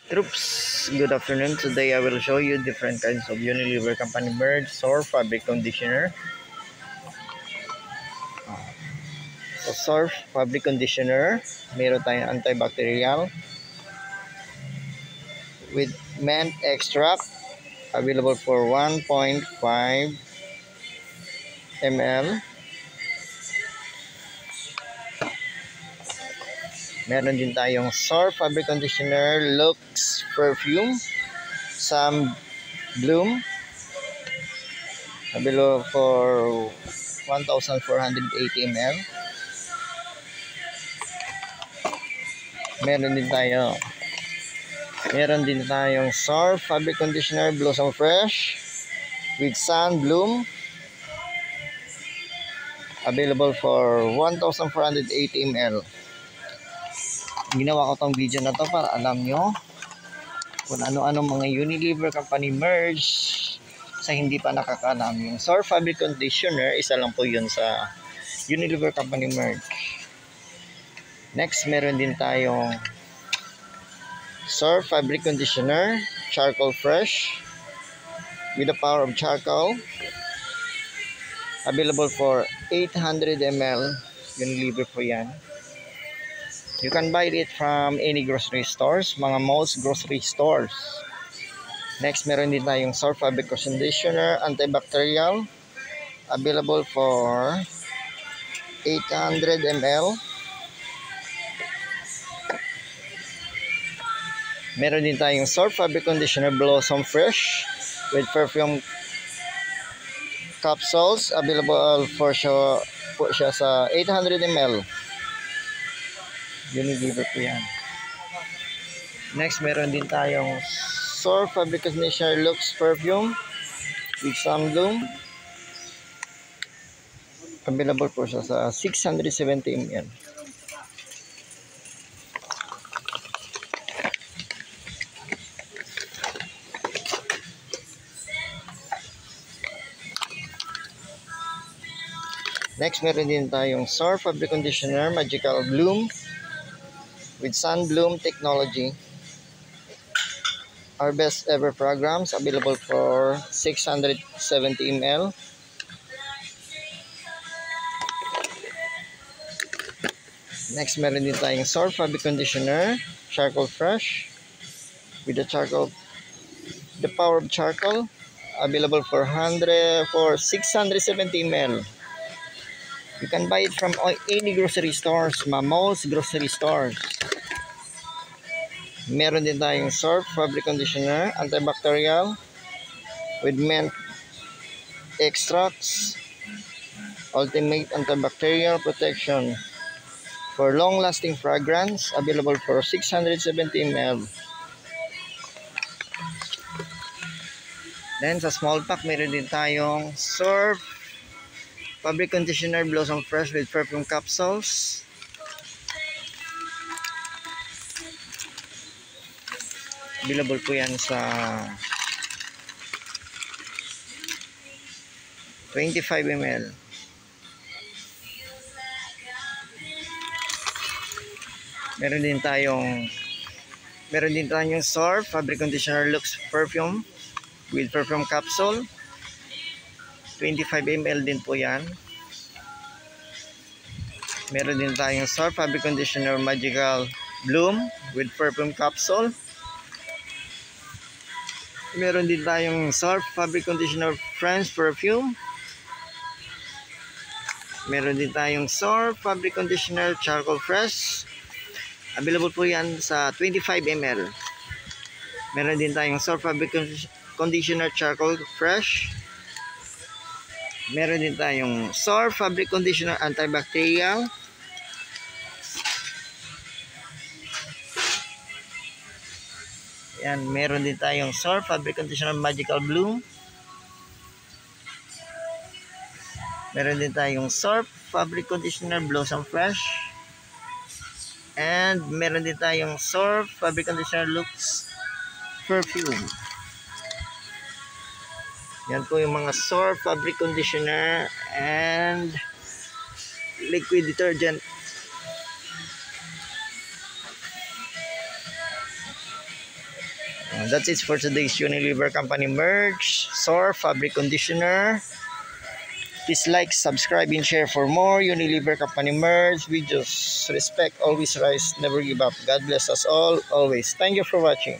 Troops, good afternoon. Today I will show you different kinds of Unilever Company merge or fabric conditioner. So Surf fabric conditioner, meron tayong antibacterial with mint extract, available for 1.5 ml. Meron din tayong Surf fabric conditioner Lux perfume, Sam Bloom, available for 1,480 ml. Meron din tayong Surf fabric conditioner Blossom Fresh with Sun Bloom, available for 1,480 ml. Ginawa ko tong video na to para alam nyo kung ano-ano mga Unilever Company merge sa hindi pa nakakalam. Yung Surf fabric conditioner, isa lang po yun sa Unilever Company merge. Next, meron din tayong Surf fabric conditioner Charcoal Fresh with the power of charcoal, available for 800 ml. Unilever po yan. You can buy it from any grocery stores, mga most grocery stores. Next, meron din tayong Surf fabric conditioner antibacterial, available for 800 ml. Meron din tayong Surf fabric conditioner Blossom Fresh with perfume capsules, available for siya sa 800 ml. Unilever po yan. Next, meron din tayong Surf fabric conditioner Lux perfume with Sun Bloom, available po siya sa 670 ml. Next, meron din tayong Surf fabric conditioner Magical Bloom with Sun Bloom technology. Our best ever programs, available for 670 ml. Next, meron din tayong Surf fabric conditioner Charcoal Fresh with the power of charcoal, available for 670 ml. You can buy it from any grocery stores, most grocery stores. Meron din tayong Surf fabric conditioner antibacterial with mint extracts, ultimate antibacterial protection for long-lasting fragrance, available for 670 ml. Then sa small pack, meron din tayong Surf fabric conditioner Blossom Fresh with perfume capsules, available po yan sa 25 ml. Meron din tayong Surf fabric conditioner Lux perfume with perfume capsule, 25 ml din po yan. Meron din tayong Surf fabric conditioner Magical Bloom with perfume capsule. Meron din tayong Surf fabric conditioner French perfume. Meron din tayong Surf fabric conditioner Charcoal Fresh, available po yan sa 25 ml. Meron din tayong Surf fabric conditioner Charcoal Fresh. Meron din tayong Surf fabric conditioner antibacterial. Yan, meron din tayong Surf fabric conditioner Magical Bloom. Meron din tayong Surf fabric conditioner Blossom Fresh. And meron din tayong Surf fabric conditioner Lux perfume. Yan po yung mga Surf fabric conditioner and liquid detergent. That's it for today's Unilever Company merch, SOR fabric conditioner. Please like, subscribe, and share for more Unilever Company merch videos. Respect, always rise, never give up. God bless us all, always. Thank you for watching.